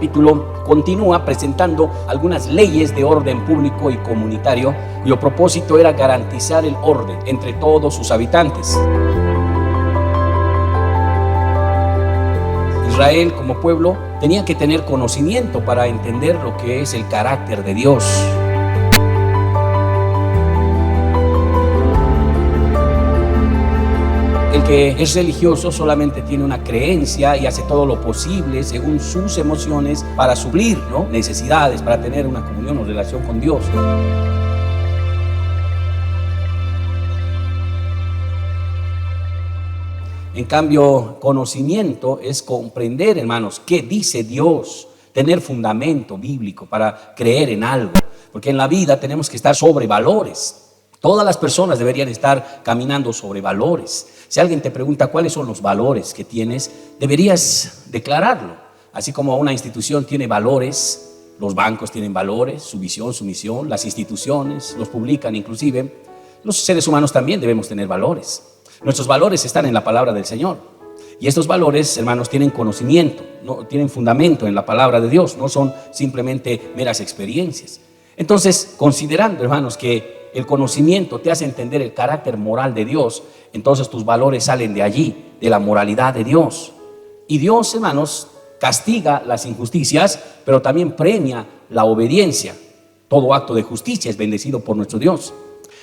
capítulo continúa presentando algunas leyes de orden público y comunitario, cuyo propósito era garantizar el orden entre todos sus habitantes. Israel, como pueblo, tenía que tener conocimiento para entender lo que es el carácter de Dios. El que es religioso solamente tiene una creencia y hace todo lo posible según sus emociones para suplir, necesidades, para tener una comunión o relación con Dios. En cambio, conocimiento es comprender, hermanos, qué dice Dios, tener fundamento bíblico para creer en algo, porque en la vida tenemos que estar sobre valores. Todas las personas deberían estar caminando sobre valores. Si alguien te pregunta cuáles son los valores que tienes, deberías declararlo. Así como una institución tiene valores, los bancos tienen valores, su visión, su misión, las instituciones los publican inclusive. Los seres humanos también debemos tener valores. Nuestros valores están en la palabra del Señor. Y estos valores, hermanos, tienen conocimiento, no tienen fundamento en la palabra de Dios, no son simplemente meras experiencias. Entonces, considerando, hermanos, que el conocimiento te hace entender el carácter moral de Dios, entonces tus valores salen de allí, de la moralidad de Dios. Y Dios, hermanos, castiga las injusticias, pero también premia la obediencia. Todo acto de justicia es bendecido por nuestro Dios.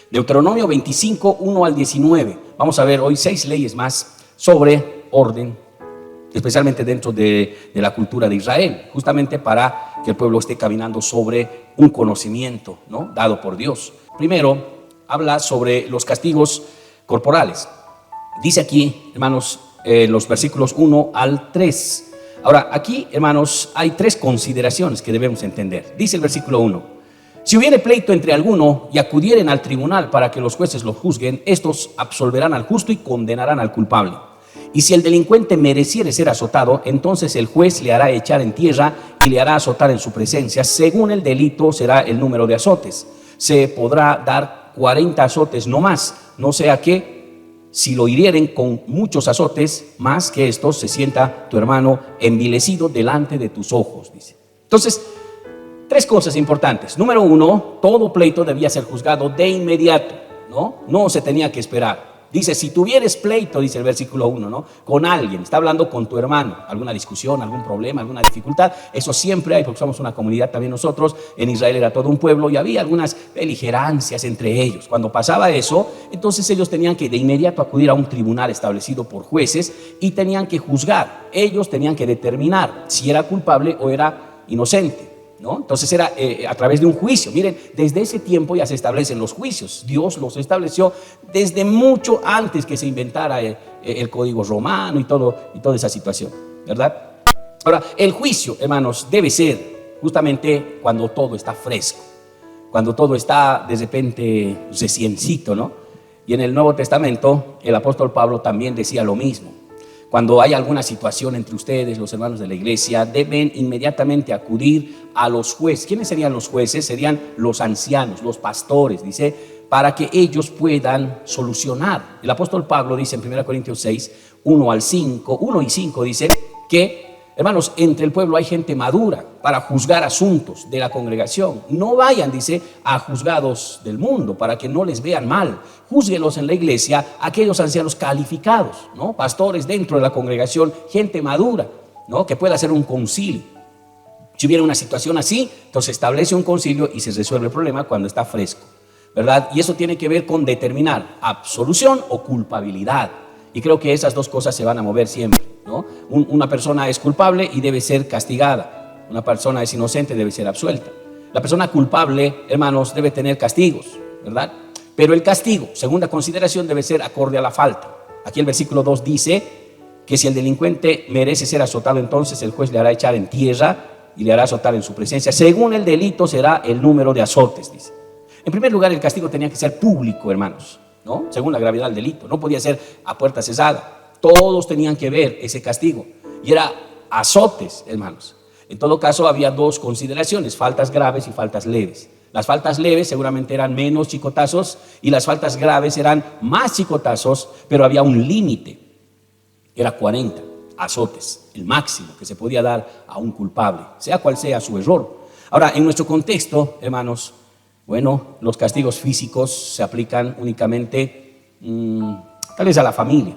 Deuteronomio 25, 1 al 19. Vamos a ver hoy 6 leyes más sobre orden, especialmente dentro de la cultura de Israel, justamente para que el pueblo esté caminando sobre un conocimiento, dado por Dios. Primero, habla sobre los castigos corporales. Dice aquí, hermanos, los versículos 1 al 3. Ahora, aquí, hermanos, hay 3 consideraciones que debemos entender. Dice el versículo 1. Si hubiere pleito entre alguno y acudieren al tribunal para que los jueces los juzguen, estos absolverán al justo y condenarán al culpable. Y si el delincuente mereciere ser azotado, entonces el juez le hará echar en tierra y le hará azotar en su presencia. Según el delito será el número de azotes. Se podrá dar 40 azotes no más, no sea que si lo hirieren con muchos azotes, más que estos, se sienta tu hermano envilecido delante de tus ojos, dice. Entonces, 3 cosas importantes. Número 1, todo pleito debía ser juzgado de inmediato, no se tenía que esperar. Dice, si tuvieres pleito, dice el versículo 1, con alguien, está hablando con tu hermano, alguna discusión, algún problema, alguna dificultad, eso siempre hay, porque somos una comunidad también nosotros. En Israel era todo un pueblo y había algunas beligerancias entre ellos. Cuando pasaba eso, entonces ellos tenían que de inmediato acudir a un tribunal establecido por jueces y tenían que juzgar. Ellos tenían que determinar si era culpable o era inocente. Entonces era a través de un juicio. Miren, desde ese tiempo ya se establecen los juicios. Dios los estableció desde mucho antes que se inventara el código romano y toda esa situación, ¿verdad? Ahora, el juicio, hermanos, debe ser justamente cuando todo está fresco, cuando todo está de repente reciencito, Y en el Nuevo Testamento el apóstol Pablo también decía lo mismo. Cuando hay alguna situación entre ustedes, los hermanos de la iglesia, deben inmediatamente acudir a los jueces. ¿Quiénes serían los jueces? Serían los ancianos, los pastores, dice, para que ellos puedan solucionar. El apóstol Pablo dice en 1 Corintios 6, 1 y 5, dice que, hermanos, entre el pueblo hay gente madura para juzgar asuntos de la congregación. No vayan, dice, a juzgados del mundo para que no les vean mal. Júzguelos en la iglesia aquellos ancianos calificados, pastores dentro de la congregación, gente madura, que pueda hacer un concilio. Si hubiera una situación así, entonces establece un concilio y se resuelve el problema cuando está fresco, ¿verdad? Y eso tiene que ver con determinar absolución o culpabilidad. Y creo que esas 2 cosas se van a mover siempre. Una persona es culpable y debe ser castigada. Una persona es inocente, debe ser absuelta. La persona culpable, hermanos, debe tener castigos, ¿verdad? Pero el castigo, segunda consideración, debe ser acorde a la falta. Aquí el versículo 2 dice que si el delincuente merece ser azotado, entonces el juez le hará echar en tierra y le hará azotar en su presencia. Según el delito será el número de azotes, dice. En primer lugar, el castigo tenía que ser público, hermanos, según la gravedad del delito. No podía ser a puerta cerrada. Todos tenían que ver ese castigo. Y era azotes, hermanos. En todo caso, había 2 consideraciones: faltas graves y faltas leves. Las faltas leves seguramente eran menos chicotazos y las faltas graves eran más chicotazos, pero había un límite. Era 40. azotes, el máximo que se podía dar a un culpable, sea cual sea su error. Ahora, en nuestro contexto, hermanos, bueno, los castigos físicos se aplican únicamente tal vez a la familia,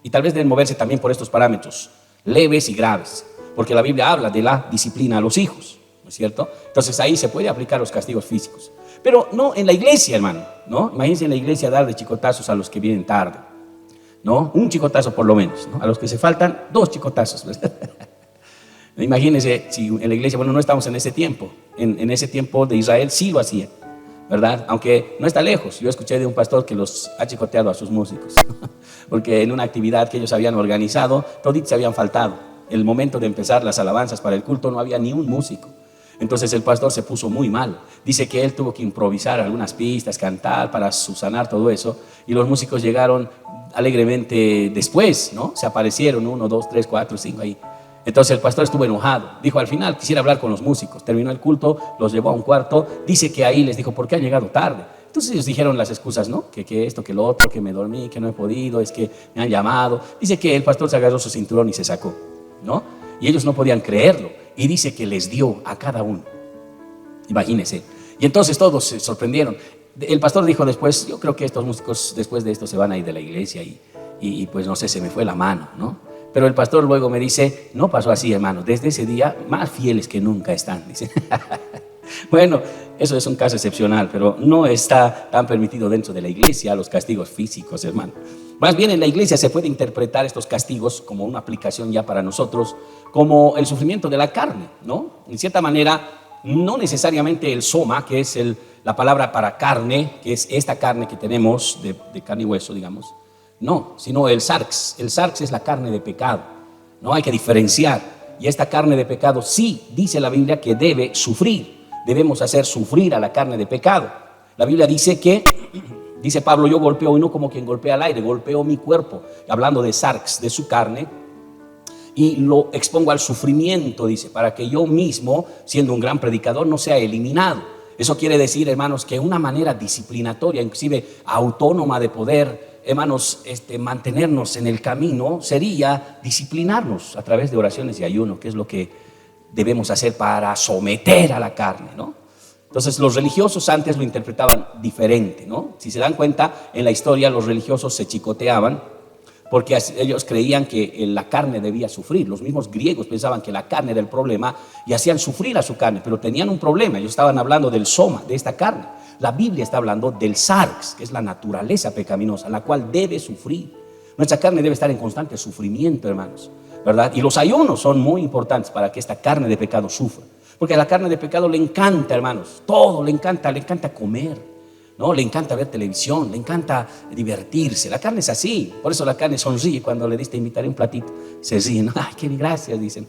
y tal vez deben moverse también por estos parámetros, leves y graves, porque la Biblia habla de la disciplina a los hijos, ¿no es cierto? Entonces ahí se puede aplicar los castigos físicos, pero no en la iglesia, hermano, ¿no? Imagínense en la iglesia dar de chicotazos a los que vienen tarde, ¿no? Un chicotazo por lo menos, ¿no? A los que se faltan, 2 chicotazos. Imagínense si en la iglesia, bueno, no estamos en ese tiempo, en ese tiempo de Israel sí lo hacían, ¿verdad? Aunque no está lejos. Yo escuché de un pastor que los ha chicoteado a sus músicos, porque en una actividad que ellos habían organizado, toditos se habían faltado. El momento de empezar las alabanzas para el culto no había ni un músico. Entonces el pastor se puso muy mal. Dice que él tuvo que improvisar algunas pistas, cantar para subsanar todo eso, y los músicos llegaron alegremente después, ¿no? Se aparecieron 1, 2, 3, 4, 5 ahí. Entonces el pastor estuvo enojado, dijo al final quisiera hablar con los músicos, terminó el culto, los llevó a un cuarto, dice que ahí les dijo, ¿por qué han llegado tarde? Entonces ellos dijeron las excusas, ¿no? Que esto, que lo otro, que me dormí, que no he podido, es que me han llamado. Dice que el pastor se agarró su cinturón y se sacó, ¿no? Y ellos no podían creerlo, y dice que les dio a cada uno, imagínense. Y entonces todos se sorprendieron. El pastor dijo después, yo creo que estos músicos después de esto se van a ir de la iglesia y pues no sé, se me fue la mano, ¿no? Pero el pastor luego me dice, no pasó así, hermano, desde ese día más fieles que nunca están, dice. Bueno, eso es un caso excepcional, pero no está tan permitido dentro de la iglesia los castigos físicos, hermano. Más bien en la iglesia se puede interpretar estos castigos como una aplicación ya para nosotros, como el sufrimiento de la carne, ¿no? En cierta manera, no necesariamente el soma, que es la palabra para carne, que es esta carne que tenemos de carne y hueso, digamos. No, sino el sarx. El sarx es la carne de pecado. No hay que diferenciar. Y esta carne de pecado sí dice la Biblia que debe sufrir. Debemos hacer sufrir a la carne de pecado. La Biblia dice que, dice Pablo, yo golpeo y no como quien golpea al aire, golpeo mi cuerpo, hablando de sarx, de su carne, y lo expongo al sufrimiento, dice, para que yo mismo, siendo un gran predicador, no sea eliminado. Eso quiere decir, hermanos, que una manera disciplinatoria, inclusive autónoma de poder, hermanos, mantenernos en el camino sería disciplinarnos a través de oraciones y ayuno, que es lo que debemos hacer para someter a la carne, ¿no? Entonces los religiosos antes lo interpretaban diferente, ¿no? Si se dan cuenta, en la historia los religiosos se chicoteaban porque ellos creían que la carne debía sufrir. Los mismos griegos pensaban que la carne era el problema y hacían sufrir a su carne, pero tenían un problema. Ellos estaban hablando del soma, de esta carne. La Biblia está hablando del sarx, que es la naturaleza pecaminosa, la cual debe sufrir. Nuestra carne debe estar en constante sufrimiento, hermanos, ¿verdad? Y los ayunos son muy importantes para que esta carne de pecado sufra. Porque a la carne de pecado le encanta, hermanos, todo le encanta comer, ¿no? Le encanta ver televisión, le encanta divertirse. La carne es así, por eso la carne sonríe cuando le diste invitar un platito. Se ríe, ¿no? Ay, qué gracias, dicen.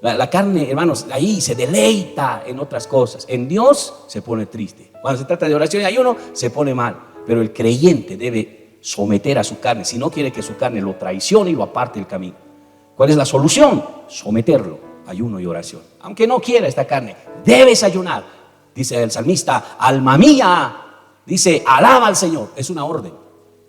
La carne, hermanos, ahí se deleita en otras cosas. En Dios se pone triste. Cuando se trata de oración y ayuno, se pone mal. Pero el creyente debe someter a su carne, si no quiere que su carne lo traicione y lo aparte del camino. ¿Cuál es la solución? Someterlo, ayuno y oración. Aunque no quiera esta carne, debes ayunar. Dice el salmista, alma mía, dice, alaba al Señor. Es una orden,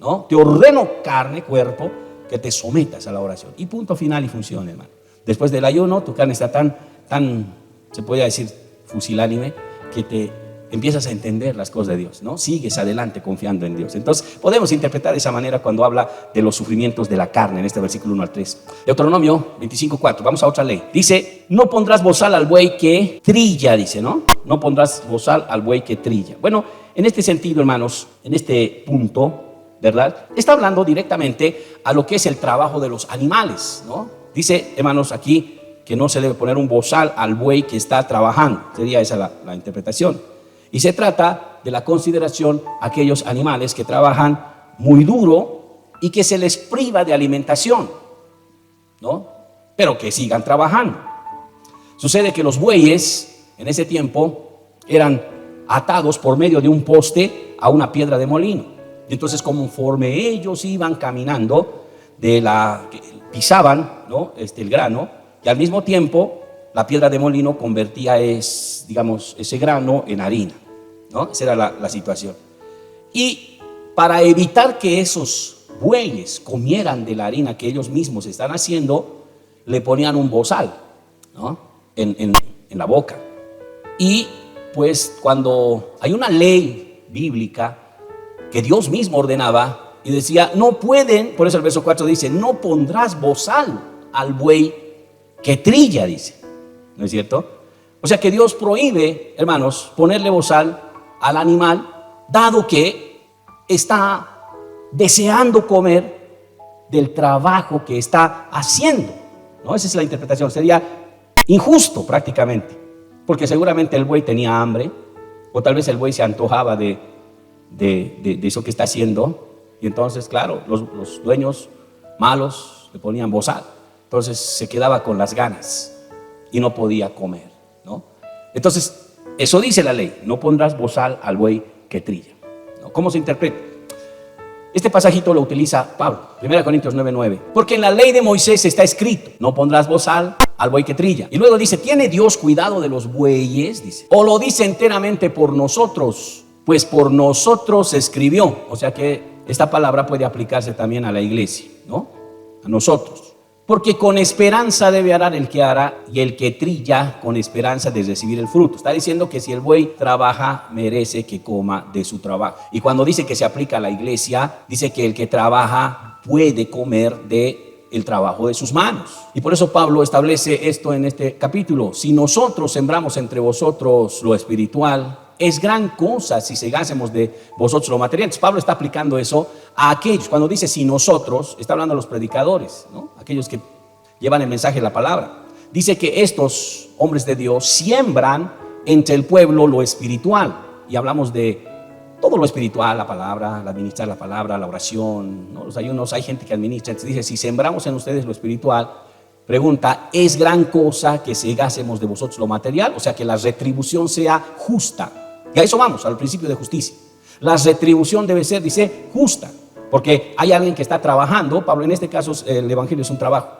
¿no? Te ordeno, carne, cuerpo, que te sometas a la oración. Y punto final y funciona, hermano. Después del ayuno, tu carne está tan, se puede decir, fusilánime, que te empiezas a entender las cosas de Dios, ¿no? Sigues adelante confiando en Dios. Entonces, podemos interpretar de esa manera cuando habla de los sufrimientos de la carne, en este versículo 1 al 3. Deuteronomio 25:4, vamos a otra ley. Dice, no pondrás bozal al buey que trilla, dice, ¿no? No pondrás bozal al buey que trilla. Bueno, en este sentido, hermanos, en este punto, ¿verdad? Está hablando directamente a lo que es el trabajo de los animales, ¿no? Dice, hermanos, aquí que no se debe poner un bozal al buey que está trabajando. Sería esa la interpretación. Y se trata de la consideración a aquellos animales que trabajan muy duro y que se les priva de alimentación, ¿no? Pero que sigan trabajando. Sucede que los bueyes en ese tiempo eran atados por medio de un poste a una piedra de molino. Y entonces, conforme ellos iban caminando, pisaban, ¿no? El grano, y al mismo tiempo la piedra de molino convertía ese grano en harina, ¿no? Esa era la situación. Y para evitar que esos bueyes comieran de la harina que ellos mismos están haciendo, le ponían un bozal, ¿no? en la boca. Y pues cuando hay una ley bíblica que Dios mismo ordenaba y decía, no pueden, por eso el verso 4 dice, no pondrás bozal al buey que trilla, dice, ¿no es cierto? O sea que Dios prohíbe, hermanos, ponerle bozal al animal, dado que está deseando comer del trabajo que está haciendo, ¿no? Esa es la interpretación. Sería injusto prácticamente, porque seguramente el buey tenía hambre, o tal vez el buey se antojaba de eso que está haciendo, y entonces, claro, los dueños malos le ponían bozal, entonces se quedaba con las ganas y no podía comer, ¿no? Entonces, eso dice la ley, no pondrás bozal al buey que trilla, ¿no? ¿Cómo se interpreta? Este pasajito lo utiliza Pablo, 1 Corintios 9:9. Porque en la ley de Moisés está escrito, no pondrás bozal al buey que trilla. Y luego dice, ¿tiene Dios cuidado de los bueyes? Dice, o lo dice enteramente por nosotros, pues por nosotros se escribió. O sea que esta palabra puede aplicarse también a la iglesia, ¿no? A nosotros. Porque con esperanza debe arar el que ara, y el que trilla con esperanza de recibir el fruto. Está diciendo que si el buey trabaja, merece que coma de su trabajo. Y cuando dice que se aplica a la iglesia, dice que el que trabaja puede comer de el trabajo de sus manos. Y por eso Pablo establece esto en este capítulo. Si nosotros sembramos entre vosotros lo espiritual, es gran cosa si segásemos de vosotros lo material. Entonces Pablo está aplicando eso a aquellos. Cuando dice si nosotros, está hablando a los predicadores, ¿no? Aquellos que llevan el mensaje de la palabra. Dice que estos hombres de Dios siembran entre el pueblo lo espiritual. Y hablamos de todo lo espiritual, la palabra, administrar la palabra, la oración, ¿no? Los ayunos, hay gente que administra. Entonces dice, si sembramos en ustedes lo espiritual, pregunta, ¿es gran cosa que segásemos de vosotros lo material? O sea, que la retribución sea justa. Y a eso vamos, al principio de justicia. La retribución debe ser, dice, justa. Porque hay alguien que está trabajando. Pablo, en este caso, el evangelio es un trabajo,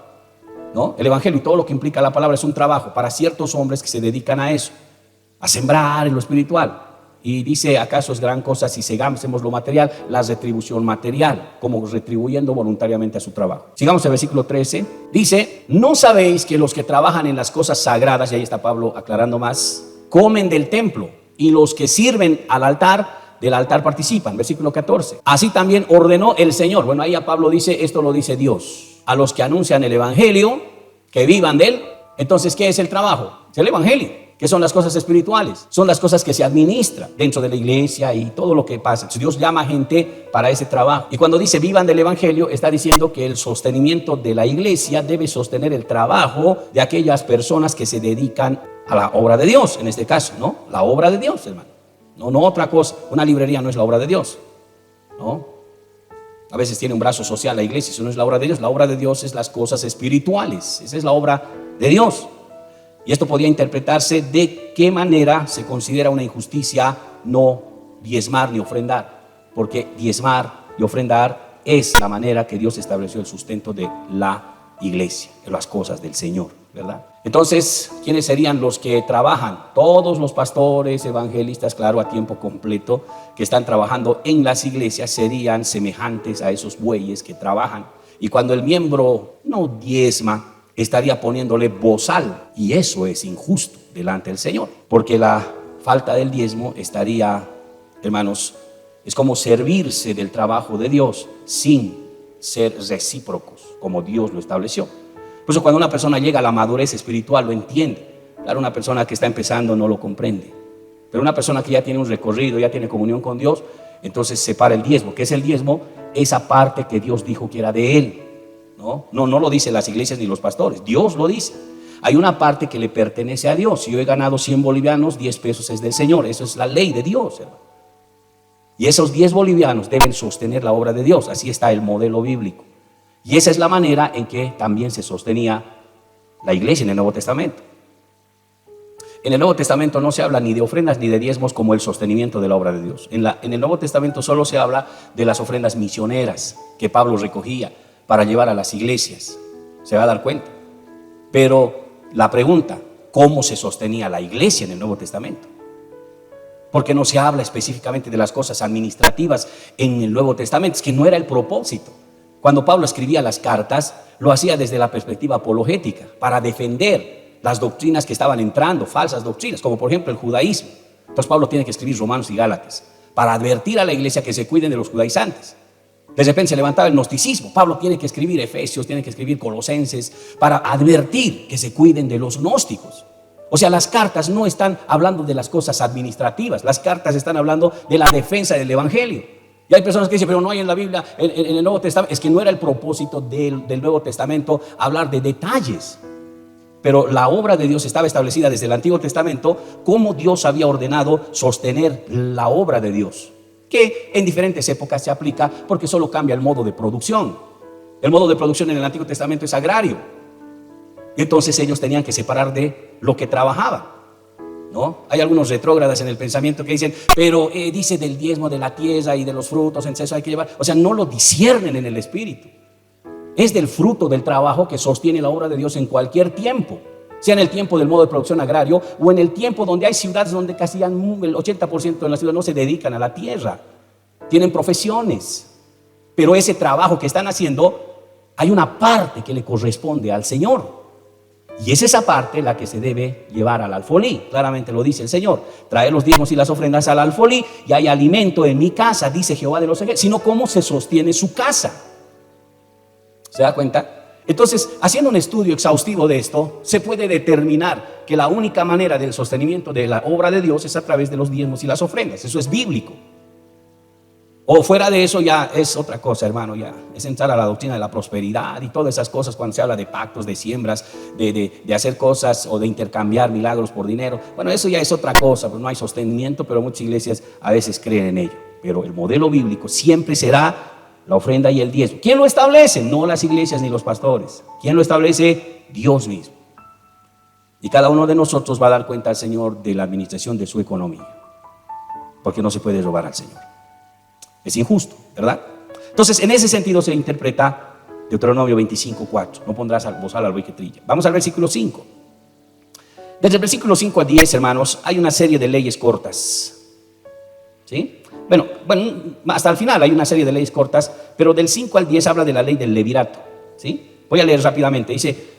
¿no? El evangelio y todo lo que implica la palabra es un trabajo para ciertos hombres que se dedican a eso, a sembrar en lo espiritual. Y dice, ¿acaso es gran cosa si segásemos lo material? La retribución material, como retribuyendo voluntariamente a su trabajo. Sigamos el versículo 13. Dice, ¿no sabéis que los que trabajan en las cosas sagradas, y ahí está Pablo aclarando más, comen del templo, y los que sirven al altar, del altar participan? Versículo 14. Así también ordenó el Señor. Bueno, ahí a Pablo dice, esto lo dice Dios, a los que anuncian el evangelio, que vivan de él. Entonces, ¿qué es el trabajo? Es el evangelio. ¿Qué son las cosas espirituales? Son las cosas que se administran dentro de la iglesia y todo lo que pasa. Entonces, Dios llama a gente para ese trabajo. Y cuando dice vivan del evangelio, está diciendo que el sostenimiento de la iglesia debe sostener el trabajo de aquellas personas que se dedican a la obra de Dios, en este caso, ¿no? La obra de Dios, hermano. No otra cosa. Una librería no es la obra de Dios, ¿no? A veces tiene un brazo social la iglesia, eso no es la obra de Dios. La obra de Dios es las cosas espirituales. Esa es la obra de Dios. Y esto podía interpretarse de qué manera se considera una injusticia no diezmar ni ofrendar. Porque diezmar y ofrendar es la manera que Dios estableció el sustento de la iglesia, de las cosas del Señor, ¿verdad? Entonces, ¿quiénes serían los que trabajan? Todos los pastores, evangelistas, claro, a tiempo completo, que están trabajando en las iglesias, serían semejantes a esos bueyes que trabajan. Y cuando el miembro no diezma, estaría poniéndole bozal, y eso es injusto delante del Señor, porque la falta del diezmo estaría, hermanos, es como servirse del trabajo de Dios sin ser recíprocos, como Dios lo estableció. Por eso cuando una persona llega a la madurez espiritual lo entiende. Claro, una persona que está empezando no lo comprende, pero una persona que ya tiene un recorrido, ya tiene comunión con Dios, entonces separa el diezmo. ¿Qué es el diezmo? Esa parte que Dios dijo que era de él. No lo dicen las iglesias ni los pastores, Dios lo dice. Hay una parte que le pertenece a Dios. Si yo he ganado 100 bolivianos, 10 pesos es del Señor. Eso es la ley de Dios, hermano. Y esos 10 bolivianos deben sostener la obra de Dios. Así está el modelo bíblico. Y esa es la manera en que también se sostenía la iglesia en el Nuevo Testamento. En el Nuevo Testamento no se habla ni de ofrendas ni de diezmos como el sostenimiento de la obra de Dios. En el Nuevo Testamento solo se habla de las ofrendas misioneras que Pablo recogía para llevar a las iglesias. Se va a dar cuenta. Pero la pregunta, ¿cómo se sostenía la iglesia en el Nuevo Testamento? Porque no se habla específicamente de las cosas administrativas en el Nuevo Testamento. Es que no era el propósito. cuando Pablo escribía las cartas, lo hacía desde la perspectiva apologética, para defender las doctrinas que estaban entrando, falsas doctrinas, como por ejemplo el judaísmo. Entonces Pablo tiene que escribir Romanos y Gálatas, para advertir a la iglesia que se cuiden de los judaizantes. De repente se levantaba el gnosticismo. Pablo tiene que escribir Efesios, tiene que escribir Colosenses, para advertir que se cuiden de los gnósticos. O sea, las cartas no están hablando de las cosas administrativas, las cartas están hablando de la defensa del evangelio. Y hay personas que dicen, pero no hay en la Biblia, en el Nuevo Testamento. Es que no era el propósito del Nuevo Testamento hablar de detalles. Pero la obra de Dios estaba establecida desde el Antiguo Testamento, cómo Dios había ordenado sostener la obra de Dios, que en diferentes épocas se aplica porque solo cambia el modo de producción. El modo de producción en el Antiguo Testamento es agrario. Y entonces ellos tenían que separar de lo que trabajaban, ¿no? Hay algunos retrógradas en el pensamiento que dicen, pero dice del diezmo de la tierra y de los frutos, entonces eso hay que llevar. O sea, no lo disciernen en el espíritu. Es del fruto del trabajo que sostiene la obra de Dios en cualquier tiempo, sea en el tiempo del modo de producción agrario o en el tiempo donde hay ciudades donde casi el 80% de la ciudad no se dedican a la tierra, tienen profesiones, pero ese trabajo que están haciendo, hay una parte que le corresponde al Señor. Y es esa parte la que se debe llevar al alfolí. Claramente lo dice el Señor: trae los diezmos y las ofrendas al alfolí, y hay alimento en mi casa, dice Jehová de los ejércitos. Sino cómo se sostiene su casa. ¿Se da cuenta? Entonces, haciendo un estudio exhaustivo de esto, se puede determinar que la única manera del sostenimiento de la obra de Dios es a través de los diezmos y las ofrendas. Eso es bíblico. O fuera de eso ya es otra cosa, hermano. Ya es entrar a la doctrina de la prosperidad y todas esas cosas, cuando se habla de pactos, de siembras, de hacer cosas o de intercambiar milagros por dinero. Bueno, eso ya es otra cosa, pues no hay sostenimiento, pero muchas iglesias a veces creen en ello. Pero el modelo bíblico siempre será la ofrenda y el diezmo. ¿Quién lo establece? No las iglesias ni los pastores. ¿Quién lo establece? Dios mismo. Y cada uno de nosotros va a dar cuenta al Señor de la administración de su economía, porque no se puede robar al Señor. Es injusto, ¿verdad? Entonces, en ese sentido se interpreta Deuteronomio 25:4. No pondrás bozal al buey que trilla. Vamos al versículo 5. Desde el versículo 5 a 10, hermanos, hay una serie de leyes cortas. ¿Sí? Bueno, hasta el final hay una serie de leyes cortas, pero del 5 al 10 habla de la ley del levirato. ¿Sí? Voy a leer rápidamente. Dice: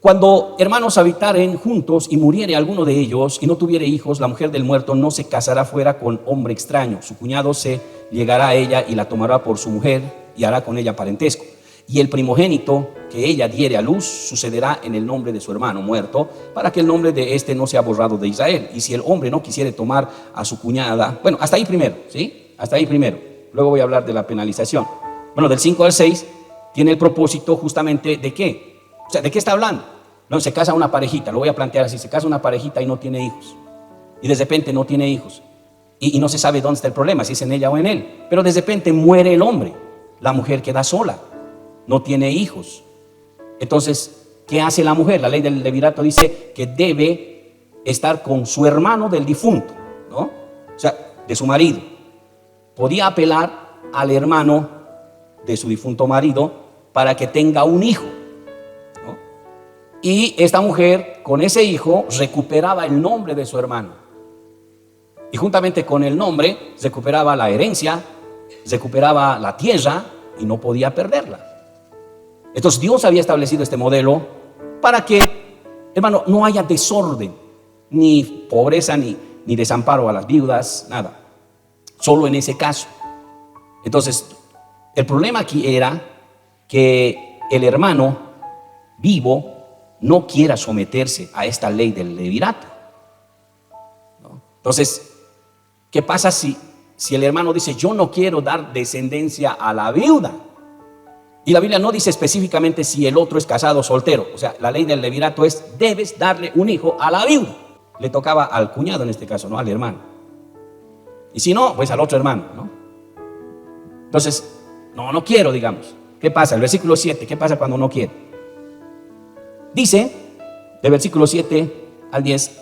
cuando hermanos habitaren juntos y muriere alguno de ellos y no tuviere hijos, la mujer del muerto no se casará fuera con hombre extraño. Su cuñado se llegará a ella y la tomará por su mujer y hará con ella parentesco. Y el primogénito que ella diere a luz sucederá en el nombre de su hermano muerto, para que el nombre de éste no sea borrado de Israel. Y si el hombre no quisiere tomar a su cuñada, bueno, hasta ahí primero, ¿sí? Hasta ahí primero. Luego voy a hablar de la penalización. Bueno, del 5 al 6 tiene el propósito justamente de ¿qué? O sea, ¿de qué está hablando? No, se casa una parejita, lo voy a plantear así: se casa una parejita y no tiene hijos. Y de repente no tiene hijos. Y no se sabe dónde está el problema, si es en ella o en él. Pero de repente muere el hombre, la mujer queda sola, no tiene hijos. Entonces, ¿qué hace la mujer? La ley del levirato dice que debe estar con su hermano del difunto, ¿no? O sea, de su marido. Podía apelar al hermano de su difunto marido para que tenga un hijo, ¿no? Y esta mujer, con ese hijo, recuperaba el nombre de su hermano. Y juntamente con el nombre recuperaba la herencia, recuperaba la tierra y no podía perderla. Entonces Dios había establecido este modelo para que, hermano, no haya desorden, ni pobreza, ni desamparo a las viudas, nada. Solo en ese caso. Entonces, el problema aquí era que el hermano vivo no quiera someterse a esta ley del levirato, ¿no? Entonces, ¿qué pasa si el hermano dice: yo no quiero dar descendencia a la viuda? Y la Biblia no dice específicamente si el otro es casado o soltero. O sea, la ley del levirato es: debes darle un hijo a la viuda. Le tocaba al cuñado en este caso, no al hermano. Y si no, pues al otro hermano, ¿no? Entonces, no quiero, digamos. ¿Qué pasa? El versículo 7, ¿qué pasa cuando no quiere? Dice, del versículo 7 al 10: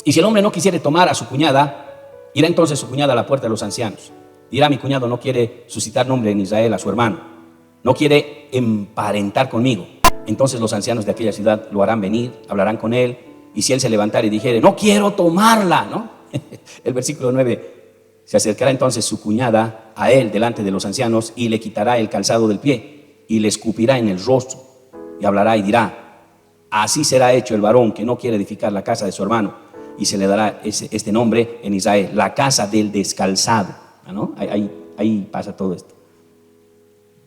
y si el hombre no quisiere tomar a su cuñada, irá entonces su cuñada a la puerta de los ancianos. Dirá: mi cuñado no quiere suscitar nombre en Israel a su hermano, no quiere emparentar conmigo. Entonces los ancianos de aquella ciudad lo harán venir, hablarán con él, y si él se levantare y dijere: no quiero tomarla, ¿no? El versículo 9: se acercará entonces su cuñada a él delante de los ancianos y le quitará el calzado del pie y le escupirá en el rostro y hablará y dirá: así será hecho el varón que no quiere edificar la casa de su hermano, y se le dará este nombre en Israel, la casa del descalzado, ¿no? Ahí pasa todo esto.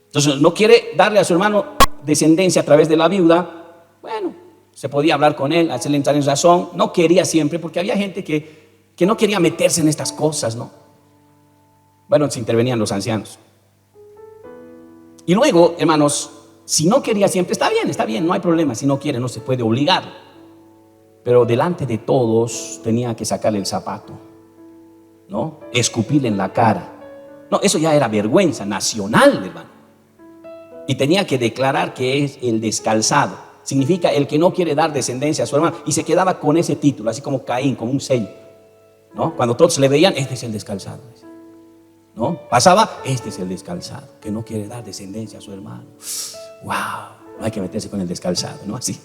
Entonces no quiere darle a su hermano descendencia a través de la viuda. Bueno, se podía hablar con él, hacerle entrar en razón. No quería siempre, porque había gente que no quería meterse en estas cosas, ¿no? Bueno, se intervenían los ancianos. Y luego, hermanos, si no quería siempre, está bien, no hay problema. Si no quiere, no se puede obligar. Pero delante de todos tenía que sacarle el zapato, ¿no? Escupirle en la cara. No, eso ya era vergüenza nacional, hermano. Y tenía que declarar que es el descalzado. Significa el que no quiere dar descendencia a su hermano. Y se quedaba con ese título, así como Caín, como un sello, ¿no? Cuando todos le veían, este es el descalzado, ¿no? Pasaba, este es el descalzado, que no quiere dar descendencia a su hermano. ¡Wow! No hay que meterse con el descalzado, ¿no? Así.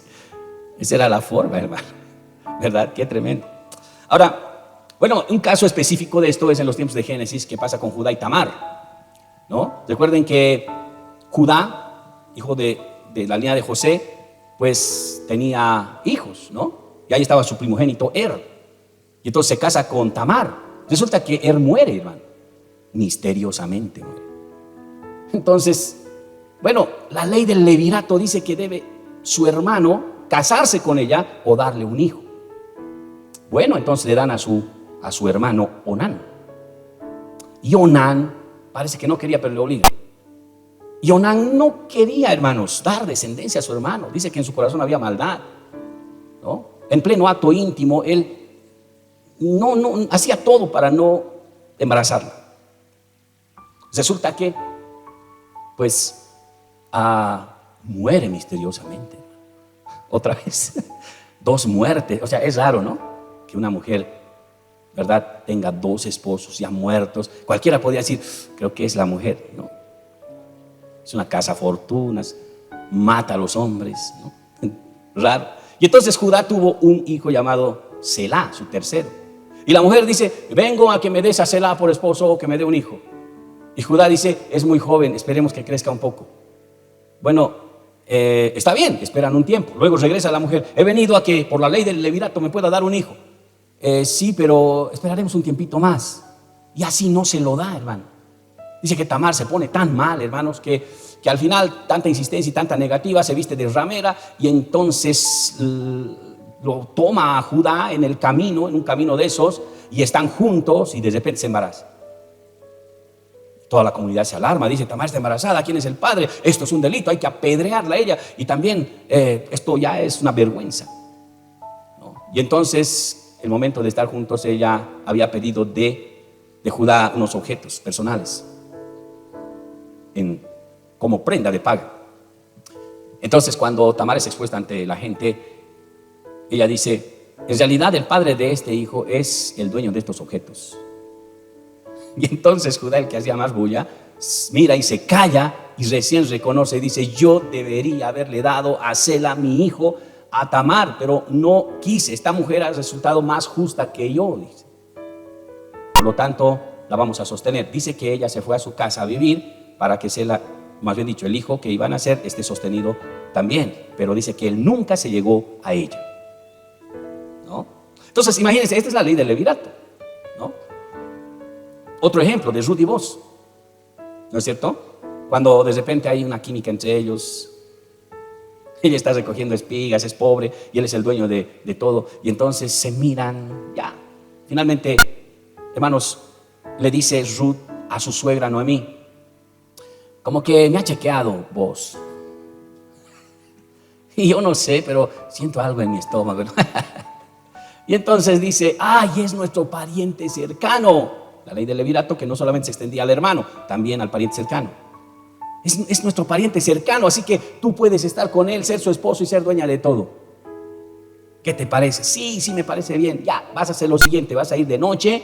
Esa era la forma, hermano. ¿Verdad? Qué tremendo. Ahora, bueno, un caso específico de esto es en los tiempos de Génesis, que pasa con Judá y Tamar, ¿no? Recuerden que Judá, hijo de la línea de José, pues tenía hijos, ¿no? Y ahí estaba su primogénito Y entonces se casa con Tamar. Resulta que muere, hermano. Misteriosamente muere. Entonces, bueno, la ley del levirato dice que debe su hermano casarse con ella o darle un hijo. Bueno, entonces le dan a su hermano Onán. Y Onán parece que no quería, pero le obligan. Y Onán no quería, hermanos, dar descendencia a su hermano. Dice que en su corazón había maldad, ¿no? En pleno acto íntimo, él no hacía todo para no embarazarla. Resulta que, pues, muere misteriosamente. Otra vez, 2 muertes. O sea, es raro, ¿no? Que una mujer, ¿verdad?, tenga 2 esposos ya muertos. Cualquiera podría decir, creo que es la mujer, ¿no? Es una cazafortunas, mata a los hombres, ¿no? Raro. Y entonces Judá tuvo un hijo llamado Selá, su tercero. Y la mujer dice: vengo a que me des a Selá por esposo o que me dé un hijo. Y Judá dice: es muy joven, esperemos que crezca un poco. Bueno, está bien, esperan un tiempo. Luego regresa la mujer: he venido a que por la ley del levirato me pueda dar un hijo. Sí, pero esperaremos un tiempito más. Y así no se lo da, hermano. Dice que Tamar se pone tan mal, hermanos, que al final tanta insistencia y tanta negativa, se viste de ramera y entonces lo toma a Judá en el camino, en un camino de esos, y están juntos y de repente se embaraza. Toda la comunidad se alarma, dice: Tamar está embarazada, ¿quién es el padre? Esto es un delito, hay que apedrearla a ella. Y también esto ya es una vergüenza, ¿no? Y entonces, el momento de estar juntos, ella había pedido de Judá unos objetos personales como prenda de paga. Entonces, cuando Tamar es expuesta ante la gente, ella dice: en realidad el padre de este hijo es el dueño de estos objetos. Y entonces Judá, el que hacía más bulla, mira y se calla y recién reconoce y dice: yo debería haberle dado a Selá, mi hijo, a Tamar, pero no quise. Esta mujer ha resultado más justa que yo, dice. Por lo tanto, la vamos a sostener. Dice que ella se fue a su casa a vivir para que Selá, más bien dicho, el hijo que iban a hacer, esté sostenido también. Pero dice que él nunca se llegó a ella, ¿no? Entonces, imagínense, esta es la ley del levirato, ¿no? Otro ejemplo de Ruth y Boaz, ¿no es cierto? Cuando de repente hay una química entre ellos. Ella está recogiendo espigas, es pobre, y él es el dueño de todo. Y entonces se miran, ya. Finalmente, hermanos, le dice Ruth a su suegra Noemí: como que me ha chequeado vos. Y yo no sé, pero siento algo en mi estómago, ¿no? Y entonces dice: ay, es nuestro pariente cercano. La ley del levirato, que no solamente se extendía al hermano, también al pariente cercano. Es nuestro pariente cercano, así que tú puedes estar con él, ser su esposo y ser dueña de todo. ¿Qué te parece? Sí, me parece bien. Ya, vas a hacer lo siguiente: vas a ir de noche.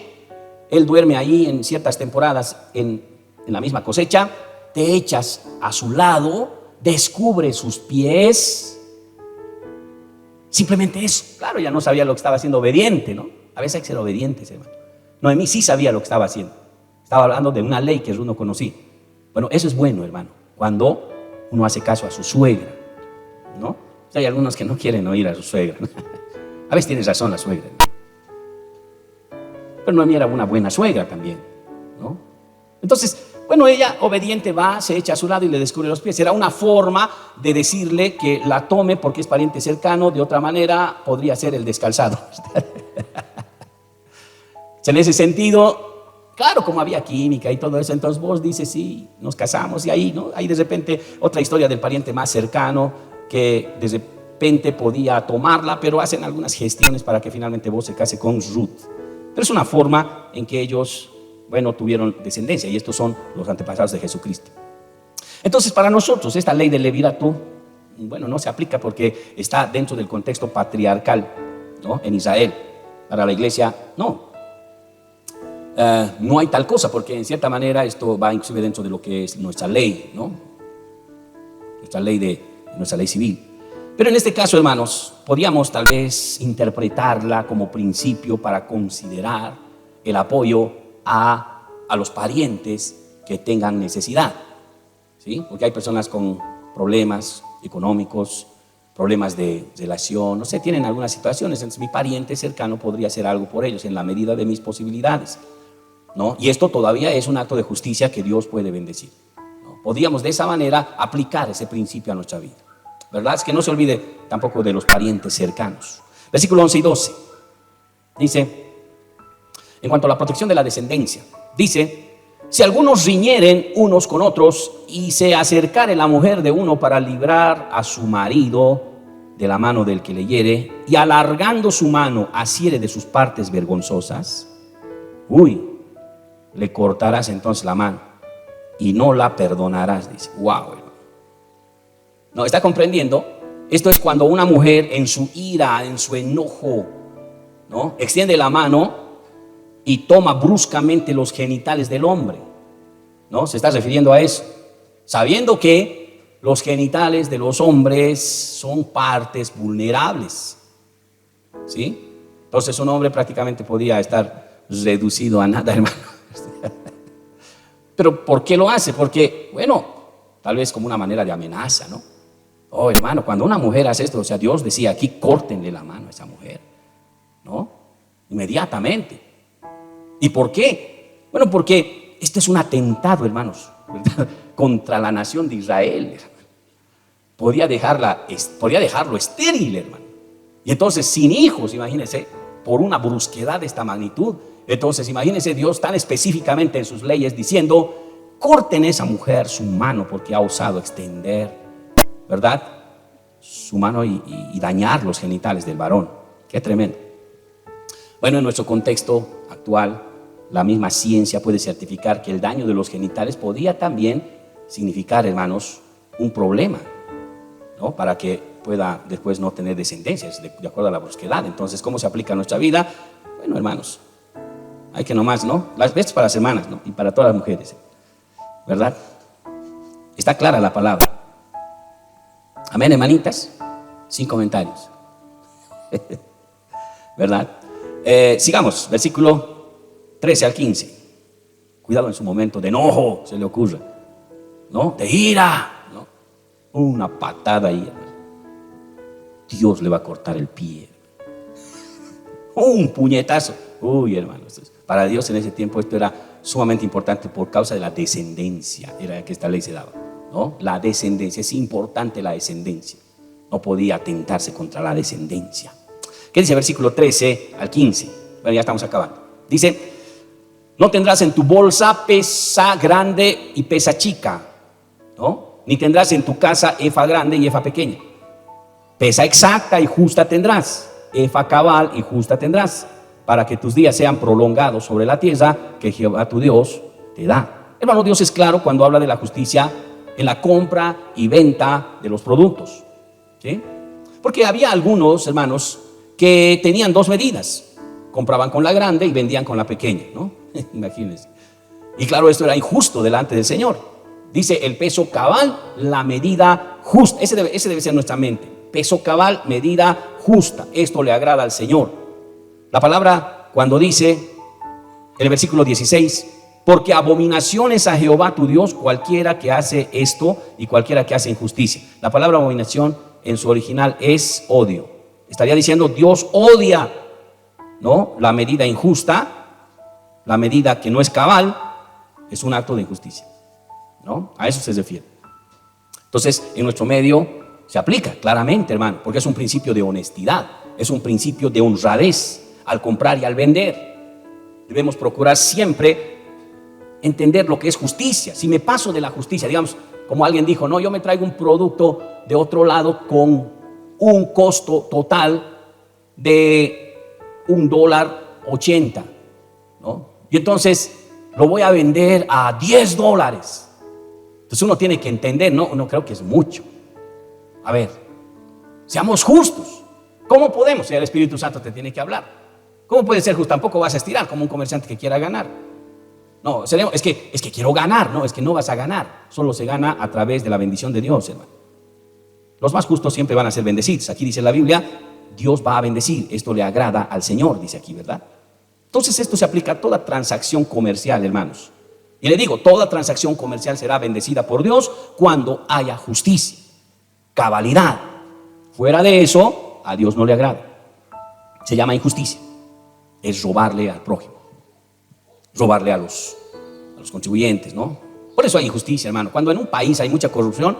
Él duerme ahí en ciertas temporadas en la misma cosecha. Te echas a su lado, descubre sus pies. Simplemente eso. Claro, ya no sabía lo que estaba haciendo, obediente, ¿no? A veces hay que ser obedientes, hermano. Noemí sí sabía lo que estaba haciendo. Estaba hablando de una ley que Ruth no conocía. Bueno, eso es bueno, hermano. Cuando uno hace caso a su suegra, ¿no? Hay algunos que no quieren oír a su suegra. A veces tienes razón la suegra, ¿no? Pero Noemí era una buena suegra también, ¿no? Entonces, bueno, ella obediente va, se echa a su lado y le descubre los pies. Era una forma de decirle que la tome porque es pariente cercano. De otra manera podría ser el descalzado. En ese sentido, claro, como había química y todo eso, entonces vos dices, sí, nos casamos y ahí, ¿no? Hay de repente otra historia del pariente más cercano que de repente podía tomarla, pero hacen algunas gestiones para que finalmente vos se case con Ruth. Pero es una forma en que ellos, bueno, tuvieron descendencia, y estos son los antepasados de Jesucristo. Entonces, para nosotros esta ley del levirato, bueno, no se aplica porque está dentro del contexto patriarcal, ¿no? En Israel. Para la iglesia, no. No hay tal cosa, porque en cierta manera esto va inclusive dentro de lo que es nuestra ley, ¿no? Nuestra ley civil. Pero en este caso, hermanos, podríamos tal vez interpretarla como principio para considerar el apoyo a los parientes que tengan necesidad, ¿sí? Porque hay personas con problemas económicos, problemas de relación, no sé, tienen algunas situaciones. Entonces mi pariente cercano podría hacer algo por ellos en la medida de mis posibilidades, ¿no? Y esto todavía es un acto de justicia que Dios puede bendecir, ¿no? Podríamos de esa manera aplicar ese principio a nuestra vida, ¿verdad? Es que no se olvide tampoco de los parientes cercanos. Versículo 11 y 12 dice, en cuanto a la protección de la descendencia, dice: si algunos riñeren unos con otros y se acercare la mujer de uno para librar a su marido de la mano del que le hiere, y alargando su mano asiere de sus partes vergonzosas, le cortarás entonces la mano y no la perdonarás. Dice, wow. No, ¿está comprendiendo? Esto es cuando una mujer en su ira, en su enojo, ¿no?, extiende la mano y toma bruscamente los genitales del hombre, ¿no? Se está refiriendo a eso, sabiendo que los genitales de los hombres son partes vulnerables, ¿sí? Entonces un hombre prácticamente podía estar reducido a nada, hermano. Pero ¿por qué lo hace? Porque, bueno, tal vez como una manera de amenaza, ¿no? Oh, hermano, cuando una mujer hace esto, o sea, Dios decía aquí, córtenle la mano a esa mujer, ¿no? Inmediatamente. ¿Y por qué? Bueno, porque este es un atentado, hermanos, ¿verdad?, contra la nación de Israel. Podía dejarlo estéril, hermano. Y entonces sin hijos, imagínense, por una brusquedad de esta magnitud. Entonces imagínense Dios tan específicamente en sus leyes diciendo, corten a esa mujer su mano porque ha osado extender, ¿verdad?, su mano y dañar los genitales del varón. Qué tremendo. Bueno, en nuestro contexto actual, la misma ciencia puede certificar que el daño de los genitales podía también significar, hermanos, un problema, ¿no?, para que pueda después no tener descendencias de acuerdo a la brusquedad. Entonces, ¿cómo se aplica a nuestra vida? Bueno, hermanos, hay que nomás, ¿no? Las veces para las hermanas, ¿no?, y para todas las mujeres, ¿verdad? Está clara la palabra. Amén, hermanitas, sin comentarios. ¿Verdad? Sigamos, versículo 13 al 15. Cuidado en su momento de enojo, se le ocurra, ¿no?, de ira, ¿no?, una patada ahí, hermano. Dios le va a cortar el pie. Un puñetazo. Hermano, para Dios en ese tiempo esto era sumamente importante por causa de la descendencia. Era que esta ley se daba, ¿no? La descendencia, es importante la descendencia. No podía atentarse contra la descendencia. ¿Qué dice versículo 13 al 15? Bueno, ya estamos acabando. Dice, no tendrás en tu bolsa pesa grande y pesa chica, ¿no?, ni tendrás en tu casa efa grande y efa pequeña. Pesa exacta y justa tendrás, efa cabal y justa tendrás, para que tus días sean prolongados sobre la tierra que Jehová tu Dios te da. Hermano, Dios es claro cuando habla de la justicia en la compra y venta de los productos, ¿sí? Porque había algunos, hermanos, que tenían dos medidas. Compraban con la grande y vendían con la pequeña, ¿no? Imagínense. Y claro, esto era injusto delante del Señor. Dice el peso cabal, la medida justa. Ese debe ser nuestra mente. Peso cabal, medida justa. Esto le agrada al Señor. La palabra, cuando dice en el versículo 16, porque abominación es a Jehová tu Dios cualquiera que hace esto y cualquiera que hace injusticia. La palabra abominación en su original es odio. Estaría diciendo Dios odia, ¿no?, la medida injusta, la medida que no es cabal, es un acto de injusticia, ¿no? A eso se refiere. Entonces, en nuestro medio se aplica claramente, hermano, porque es un principio de honestidad, es un principio de honradez al comprar y al vender. Debemos procurar siempre entender lo que es justicia. Si me paso de la justicia, digamos, como alguien dijo, no, yo me traigo un producto de otro lado con un costo total de $1.80, ¿no? Y entonces lo voy a vender a $10. Entonces uno tiene que entender, no creo que es mucho. A ver, seamos justos. ¿Cómo podemos? Si el Espíritu Santo te tiene que hablar. ¿Cómo puede ser justo? Tampoco vas a estirar como un comerciante que quiera ganar. No, es que quiero ganar. No, es que no vas a ganar. Solo se gana a través de la bendición de Dios, hermano. Los más justos siempre van a ser bendecidos. Aquí dice la Biblia, Dios va a bendecir. Esto le agrada al Señor, dice aquí, ¿verdad? Entonces esto se aplica a toda transacción comercial, hermanos. Y le digo, toda transacción comercial será bendecida por Dios cuando haya justicia, cabalidad. Fuera de eso, a Dios no le agrada. Se llama injusticia. Es robarle al prójimo, robarle a los contribuyentes, ¿no? Por eso hay injusticia, hermano. Cuando en un país hay mucha corrupción,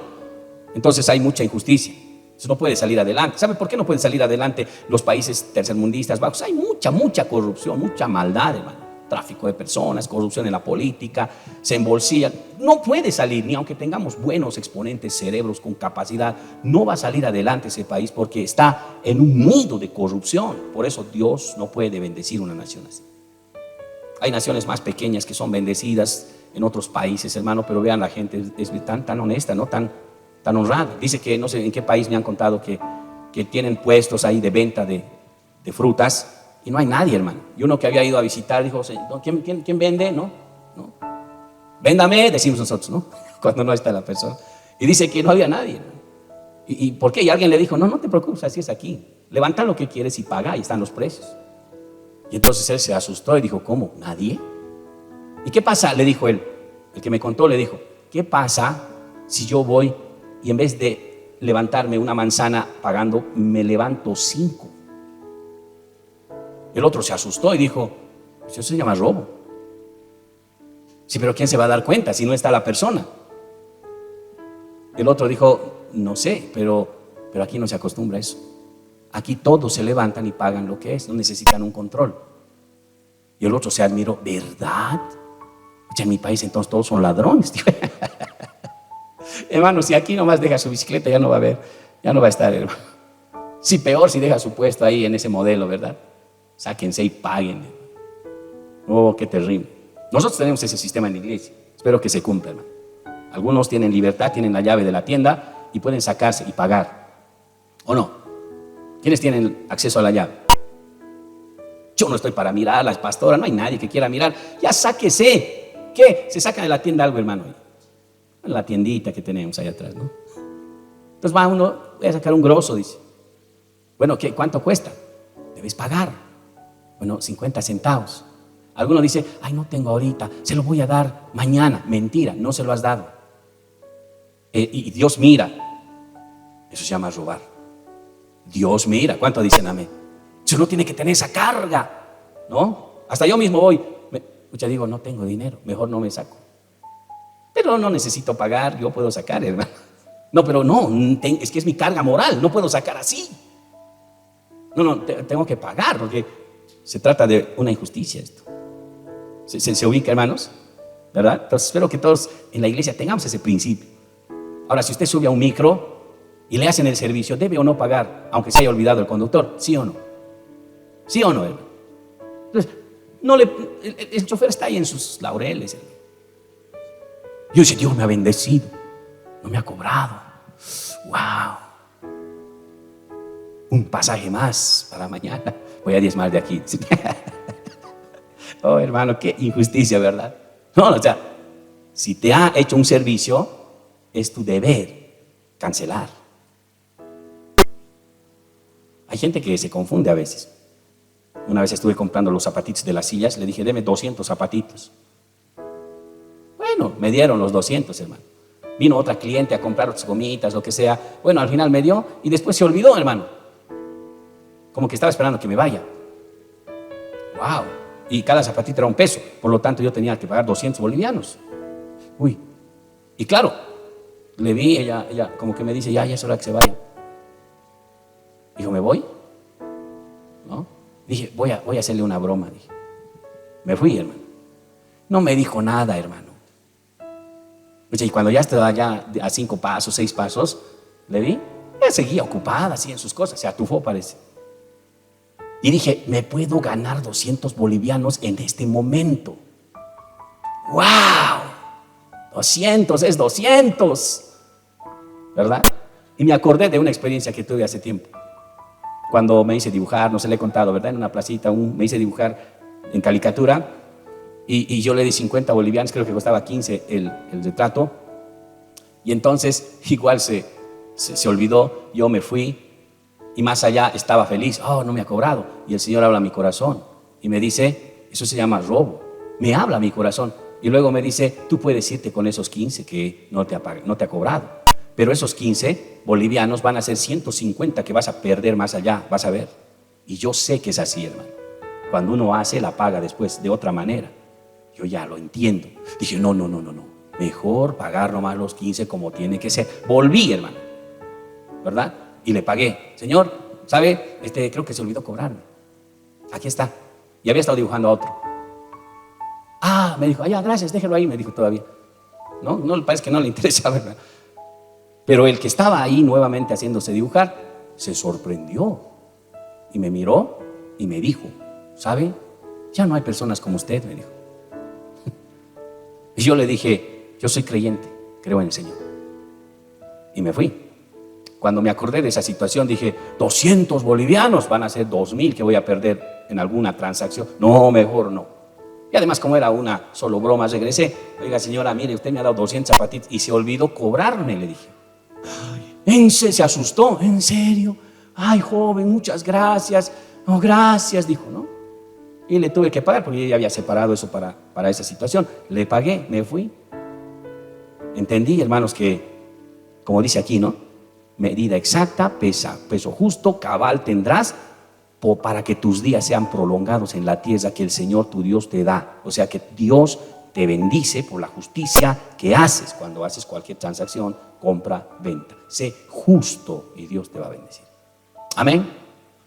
entonces hay mucha injusticia. Eso no puede salir adelante. ¿Sabe por qué no pueden salir adelante los países tercermundistas bajos? Hay mucha corrupción, mucha maldad, hermano. Tráfico de personas, corrupción en la política, se embolsillan. No puede salir, ni aunque tengamos buenos exponentes, cerebros con capacidad, no va a salir adelante ese país porque está en un nido de corrupción. Por eso Dios no puede bendecir una nación así. Hay naciones más pequeñas que son bendecidas en otros países, hermano, pero vean, la gente es tan honesta, ¿no? Tan honrada. Dice que no sé en qué país me han contado que tienen puestos ahí de venta de frutas y no hay nadie, hermano. Y uno que había ido a visitar dijo, ¿quién vende? No. Véndame, decimos nosotros, ¿no? Cuando no está la persona. Y dice que no había nadie, hermano. ¿Y por qué? Y alguien le dijo, no te preocupes, así es aquí. Levanta lo que quieres y paga, ahí están los precios. Y entonces él se asustó y dijo, ¿cómo? ¿Nadie? ¿Y qué pasa? Le dijo él, el que me contó le dijo, ¿qué pasa si yo voy y en vez de levantarme una manzana pagando, me levanto 5? El otro se asustó y dijo, eso se llama robo. Sí, pero ¿quién se va a dar cuenta si no está la persona? El otro dijo, no sé, pero aquí no se acostumbra a eso. Aquí todos se levantan y pagan lo que es, no necesitan un control. Y el otro se admiró, ¿verdad? En mi país entonces todos son ladrones. Hermano, si aquí nomás deja su bicicleta ya no va a estar, hermano. Sí, peor si deja su puesto ahí en ese modelo, ¿verdad? Sáquense y paguen. Oh, qué terrible. Nosotros tenemos ese sistema en la iglesia. Espero que se cumpla, hermano. Algunos tienen libertad, tienen la llave de la tienda y pueden sacarse y pagar. ¿O no? ¿Quiénes tienen acceso a la llave? Yo no estoy para mirar, la pastora, no hay nadie que quiera mirar. Ya sáquese. ¿Qué? Se saca de la tienda algo, hermano. En la tiendita que tenemos ahí atrás, ¿no? Entonces va uno, voy a sacar un grosso, dice. Bueno, ¿cuánto cuesta? Debes pagar. Bueno, 50 centavos. Alguno dice, ay, no tengo ahorita, se lo voy a dar mañana. Mentira, no se lo has dado. Y Dios mira. Eso se llama robar. Dios mira. ¿Cuánto dicen amén? Uno tiene que tener esa carga, ¿no? Hasta yo mismo voy. Digo, no tengo dinero, mejor no me saco. Pero no necesito pagar, yo puedo sacar, hermano. No, pero no, es que es mi carga moral, no puedo sacar así. Tengo que pagar porque se trata de una injusticia esto. ¿Se ubica, hermanos? ¿Verdad? Entonces espero que todos en la iglesia tengamos ese principio. Ahora, si usted sube a un micro y le hacen el servicio, ¿debe o no pagar, aunque se haya olvidado el conductor? ¿Sí o no? ¿Sí o no, hermano? Entonces, el chofer está ahí en sus laureles, hermano. Yo dice, Dios me ha bendecido, no me ha cobrado. ¡Wow! Un pasaje más para mañana. Voy a diezmar de aquí. Oh, hermano, qué injusticia, ¿verdad? No, o sea, si te ha hecho un servicio, es tu deber cancelar. Hay gente que se confunde a veces. Una vez estuve comprando los zapatitos de las sillas, le dije, deme 200 zapatitos. Bueno, me dieron los 200, hermano. Vino otra cliente a comprar otras gomitas, lo que sea. Bueno, al final me dio y después se olvidó, hermano. Como que estaba esperando que me vaya. Wow. Y cada zapatito era $1. Por lo tanto, yo tenía que pagar 200 bolivianos. Uy. Y claro, le vi, ella como que me dice, ya es hora que se vaya. Dijo, ¿me voy? ¿No? Dije, voy a hacerle una broma. Dije. Me fui, hermano. No me dijo nada, hermano. Y cuando ya estaba allá a 5 pasos, 6 pasos, le vi, ella seguía ocupada así en sus cosas, se atufó, parece. Y dije, me puedo ganar 200 bolivianos en este momento. ¡Wow! 200 es 200, ¿verdad? Y me acordé de una experiencia que tuve hace tiempo. Cuando me hice dibujar, no se le he contado, ¿verdad? En una placita me hice dibujar en caricatura. Y yo le di 50 bolivianos, creo que costaba 15 el retrato. Y entonces igual se olvidó, yo me fui y más allá estaba feliz. Oh, no me ha cobrado. Y el Señor habla a mi corazón y me dice, eso se llama robo. Me habla a mi corazón y luego me dice, tú puedes irte con esos 15 que no te ha cobrado. Pero esos 15 bolivianos van a ser 150 que vas a perder más allá, vas a ver. Y yo sé que es así, hermano. Cuando uno hace, la paga después de otra manera. Yo ya lo entiendo. Dije, no. Mejor pagar nomás los 15 como tiene que ser. Volví, hermano, ¿verdad? Y le pagué. Señor, ¿sabe? Creo que se olvidó cobrarme. Aquí está. Y había estado dibujando a otro. Ah, me dijo, ya, gracias, déjelo ahí, me dijo todavía. No, parece que no le interesa, ¿verdad? Pero el que estaba ahí nuevamente haciéndose dibujar, se sorprendió. Y me miró y me dijo, ¿sabe? Ya no hay personas como usted, me dijo. Y yo le dije, yo soy creyente, creo en el Señor. Y me fui. Cuando me acordé de esa situación dije, 200 bolivianos van a ser 2,000 que voy a perder en alguna transacción. No, mejor no. Y además, como era una solo broma, regresé. Oiga, señora, mire, usted me ha dado 200 zapatitos y se olvidó cobrarme, le dije. Se asustó, ¿en serio? Ay, joven, muchas gracias. No, gracias, dijo, ¿no? Y le tuve que pagar porque yo ya había separado eso para esa situación. Le pagué, me fui. Entendí, hermanos, que, como dice aquí, ¿no? Medida exacta, peso justo, cabal tendrás para que tus días sean prolongados en la tierra que el Señor tu Dios te da. O sea que Dios te bendice por la justicia que haces cuando haces cualquier transacción, compra, venta. Sé justo y Dios te va a bendecir. Amén.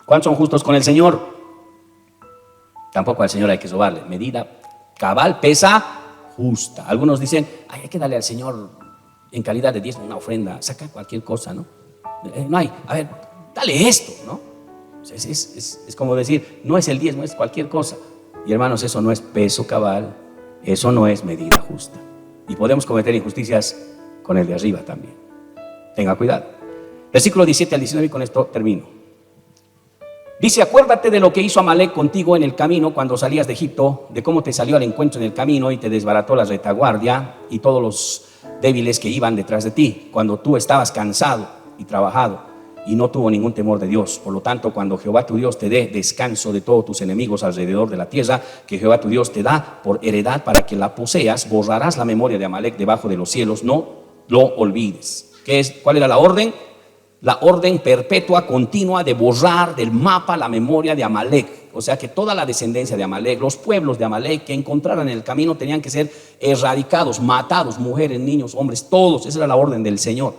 ¿Cuántos son justos con el Señor? Tampoco al Señor hay que robarle. Medida cabal, pesa justa. Algunos dicen, hay que darle al Señor en calidad de diezmo una ofrenda, saca cualquier cosa, ¿no? No hay, a ver, dale esto, ¿no? Es como decir, no es el diezmo, es cualquier cosa. Y hermanos, eso no es peso cabal, eso no es medida justa. Y podemos cometer injusticias con el de arriba también. Tenga cuidado. Versículo 17 al 19, y con esto termino. Dice, acuérdate de lo que hizo Amalec contigo en el camino cuando salías de Egipto, de cómo te salió al encuentro en el camino y te desbarató la retaguardia y todos los débiles que iban detrás de ti, cuando tú estabas cansado y trabajado y no tuvo ningún temor de Dios. Por lo tanto, cuando Jehová tu Dios te dé descanso de todos tus enemigos alrededor de la tierra, que Jehová tu Dios te da por heredad para que la poseas, borrarás la memoria de Amalec debajo de los cielos, no lo olvides. ¿Cuál era la orden? La orden perpetua, continua de borrar del mapa la memoria de Amalec. O sea que toda la descendencia de Amalec, los pueblos de Amalec que encontraran en el camino tenían que ser erradicados, matados, mujeres, niños, hombres, todos. Esa era la orden del Señor,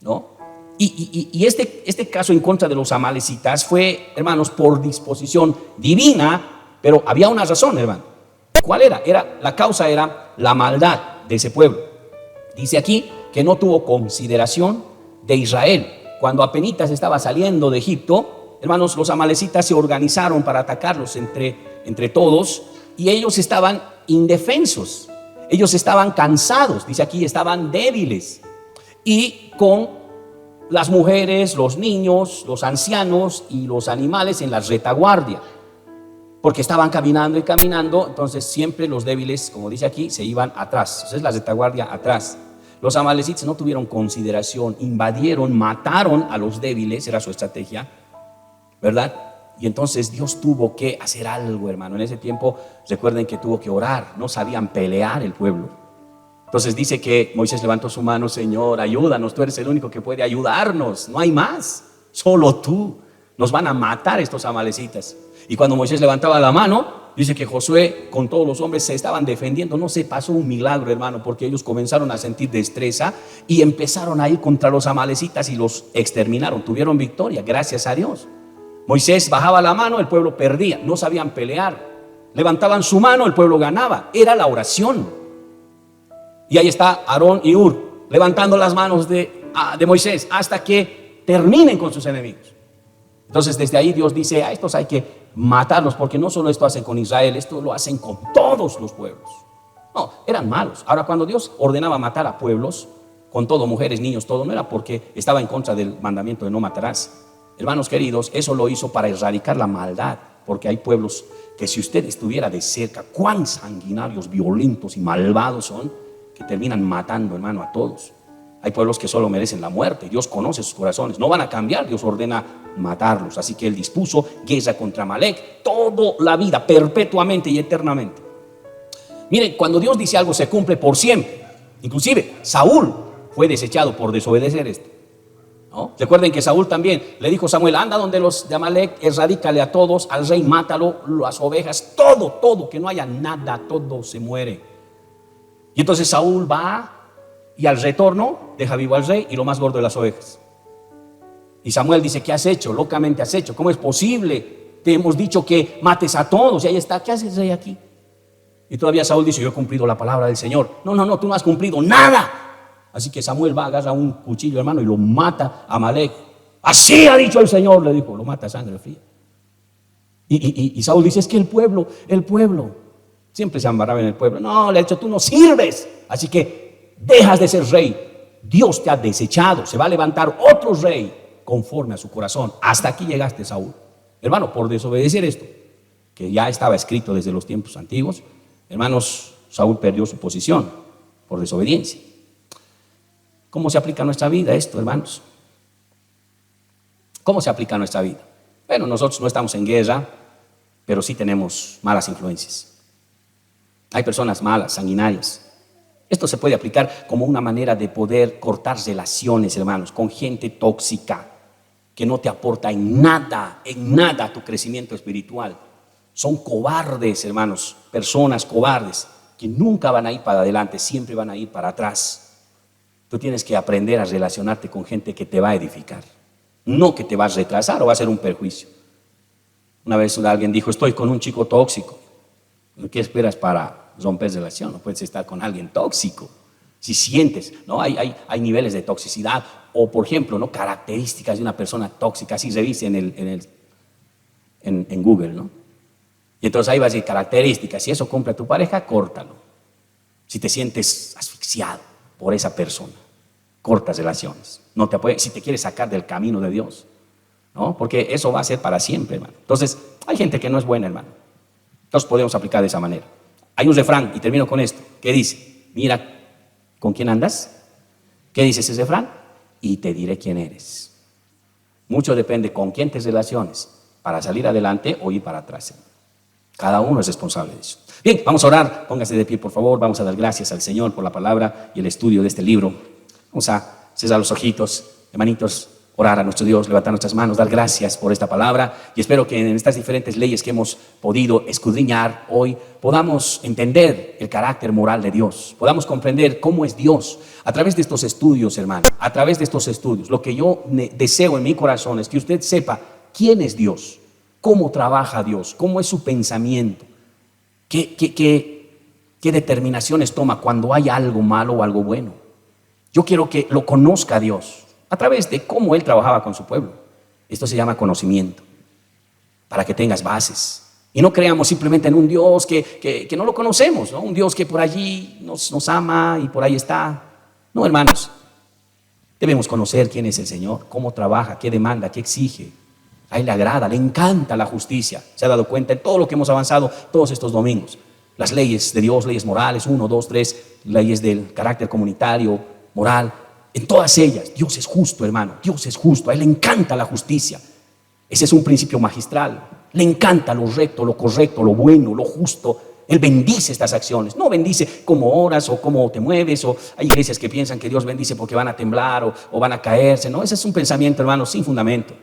¿no? Y este caso en contra de los amalecitas fue, hermanos, por disposición divina, pero había una razón, hermano. ¿Cuál era? La causa era la maldad de ese pueblo. Dice aquí que no tuvo consideración de Israel. Cuando apenitas estaba saliendo de Egipto, hermanos, los amalecitas se organizaron para atacarlos entre todos, y ellos estaban indefensos, ellos estaban cansados, dice aquí, estaban débiles, y con las mujeres, los niños, los ancianos y los animales en la retaguardia, porque estaban caminando y caminando. Entonces siempre los débiles, como dice aquí, se iban atrás. Entonces la retaguardia atrás. Los amalecitas no tuvieron consideración, invadieron, mataron a los débiles, era su estrategia, ¿verdad? Y entonces Dios tuvo que hacer algo, hermano. En ese tiempo, recuerden que tuvo que orar, no sabían pelear el pueblo. Entonces dice que Moisés levantó su mano: Señor, ayúdanos, tú eres el único que puede ayudarnos, no hay más, solo tú. Nos van a matar estos amalecitas. Y cuando Moisés levantaba la mano, dice que Josué con todos los hombres se estaban defendiendo. No se pasó un milagro, hermano, porque ellos comenzaron a sentir destreza y empezaron a ir contra los amalecitas y los exterminaron. Tuvieron victoria, gracias a Dios. Moisés bajaba la mano, el pueblo perdía, no sabían pelear. Levantaban su mano, el pueblo ganaba. Era la oración. Y ahí está Aarón y Hur levantando las manos de Moisés hasta que terminen con sus enemigos. Entonces desde ahí Dios dice: a estos hay que matarlos, porque no solo esto hacen con Israel, esto lo hacen con todos los pueblos. No, eran malos. Ahora, cuando Dios ordenaba matar a pueblos, con todo, mujeres, niños, todo, no era porque estaba en contra del mandamiento de no matarás. Hermanos queridos, eso lo hizo para erradicar la maldad, porque hay pueblos que, si usted estuviera de cerca, cuán sanguinarios, violentos y malvados son, que terminan matando, hermano, a todos. Hay pueblos que solo merecen la muerte. Dios conoce sus corazones, no van a cambiar. Dios ordena matarlos. Así que Él dispuso guerra contra Amalec toda la vida, perpetuamente y eternamente. Miren, cuando Dios dice algo, se cumple por siempre. Inclusive Saúl fue desechado por desobedecer esto, ¿no? Recuerden que Saúl también le dijo a Samuel: anda donde los de Amalec, erradícale a todos, al rey mátalo, las ovejas, todo, que no haya nada, todo se muere. Y entonces Saúl va y al retorno deja vivo al rey y lo más gordo de las ovejas. Y Samuel dice: ¿qué has hecho? Locamente has hecho. ¿Cómo es posible? Te hemos dicho que mates a todos y ahí está. ¿Qué haces, rey, aquí? Y todavía Saúl dice: yo he cumplido la palabra del Señor. No, tú no has cumplido nada. Así que Samuel va, agarra un cuchillo, hermano, y lo mata a Amalec. Así ha dicho el Señor, le dijo. Lo mata a sangre fría. Y Saúl dice: es que el pueblo siempre se amarraba en el pueblo. No, le ha dicho: tú no sirves, así que dejas de ser rey. Dios te ha desechado. Se va a levantar otro rey conforme a su corazón. Hasta aquí llegaste, Saúl. Hermano, por desobedecer esto, que ya estaba escrito desde los tiempos antiguos, hermanos, Saúl perdió su posición por desobediencia. ¿Cómo se aplica a nuestra vida esto, hermanos? ¿Cómo se aplica a nuestra vida? Bueno, nosotros no estamos en guerra, pero sí tenemos malas influencias. Hay personas malas, sanguinarias. Esto se puede aplicar como una manera de poder cortar relaciones, hermanos, con gente tóxica que no te aporta en nada a tu crecimiento espiritual. Son cobardes, hermanos, personas cobardes que nunca van a ir para adelante, siempre van a ir para atrás. Tú tienes que aprender a relacionarte con gente que te va a edificar, no que te va a retrasar o va a ser un perjuicio. Una vez alguien dijo: estoy con un chico tóxico. ¿Qué esperas para romper relación? No puedes estar con alguien tóxico. Si sientes, ¿no? Hay niveles de toxicidad, o por ejemplo, ¿no? Características de una persona tóxica. Así revise en Google, ¿no? Y entonces ahí va a decir características. Si eso cumple a tu pareja, córtalo. Si te sientes asfixiado por esa persona, cortas relaciones. No te apoyes. Si te quieres sacar del camino de Dios, ¿no? Porque eso va a ser para siempre, hermano. Entonces, hay gente que no es buena, hermano. Entonces podemos aplicar de esa manera. Hay un refrán, y termino con esto, que dice: mira con quién andas. ¿Qué dice ese refrán? Y te diré quién eres. Mucho depende con quién te relaciones para salir adelante o ir para atrás. Cada uno es responsable de eso. Bien, vamos a orar. Póngase de pie, por favor. Vamos a dar gracias al Señor por la palabra y el estudio de este libro. Vamos a cerrar los ojitos, hermanitos, orar a nuestro Dios, levantar nuestras manos, dar gracias por esta palabra, y espero que en estas diferentes leyes que hemos podido escudriñar hoy podamos entender el carácter moral de Dios, podamos comprender cómo es Dios a través de estos estudios, hermano, a través de estos estudios. Lo que yo deseo en mi corazón es que usted sepa quién es Dios, cómo trabaja Dios, cómo es su pensamiento, qué determinaciones toma cuando hay algo malo o algo bueno. Yo quiero que lo conozca Dios a través de cómo Él trabajaba con su pueblo. Esto se llama conocimiento, para que tengas bases. Y no creamos simplemente en un Dios que no lo conocemos, ¿no? Un Dios que por allí nos ama y por ahí está. No, hermanos, debemos conocer quién es el Señor, cómo trabaja, qué demanda, qué exige. A Él le agrada, le encanta la justicia. Se ha dado cuenta en todo lo que hemos avanzado todos estos domingos. Las leyes de Dios, leyes morales, 1, 2, 3, leyes del carácter comunitario, moral. En todas ellas, Dios es justo, hermano. Dios es justo. A Él le encanta la justicia. Ese es un principio magistral. Le encanta lo recto, lo correcto, lo bueno, lo justo. Él bendice estas acciones, no bendice cómo oras o cómo te mueves, o hay iglesias que piensan que Dios bendice porque van a temblar o van a caerse. No, ese es un pensamiento, hermano, sin fundamento.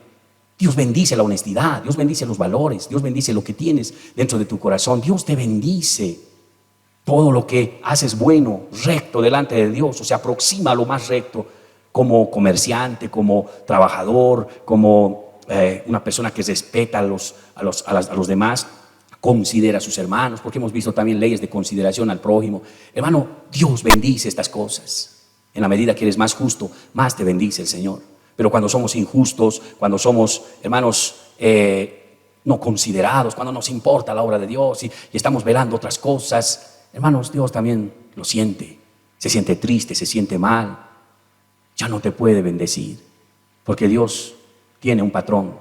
Dios bendice la honestidad, Dios bendice los valores, Dios bendice lo que tienes dentro de tu corazón. Dios te bendice. Todo lo que haces bueno, recto delante de Dios, o se aproxima a lo más recto, como comerciante, como trabajador, como una persona que respeta a los demás, considera a sus hermanos, porque hemos visto también leyes de consideración al prójimo. Hermano, Dios bendice estas cosas. En la medida que eres más justo, más te bendice el Señor. Pero cuando somos injustos, cuando somos, hermanos, no considerados, cuando nos importa la obra de Dios y estamos velando otras cosas, hermanos, Dios también lo siente. Se siente triste, se siente mal. Ya no te puede bendecir, porque Dios tiene un patrón.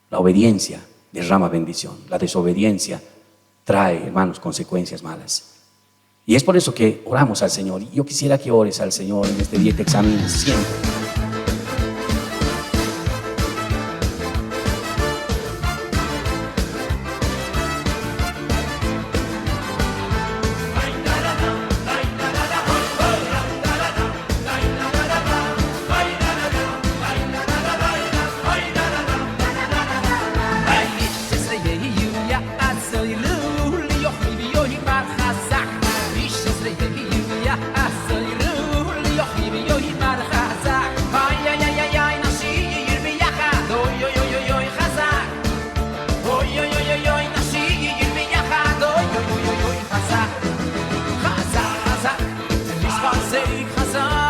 La obediencia derrama bendición. La desobediencia trae, hermanos, consecuencias malas. Y es por eso que oramos al Señor. Y yo quisiera que ores al Señor en este día, te examines siempre. חזק, חזק, חזק,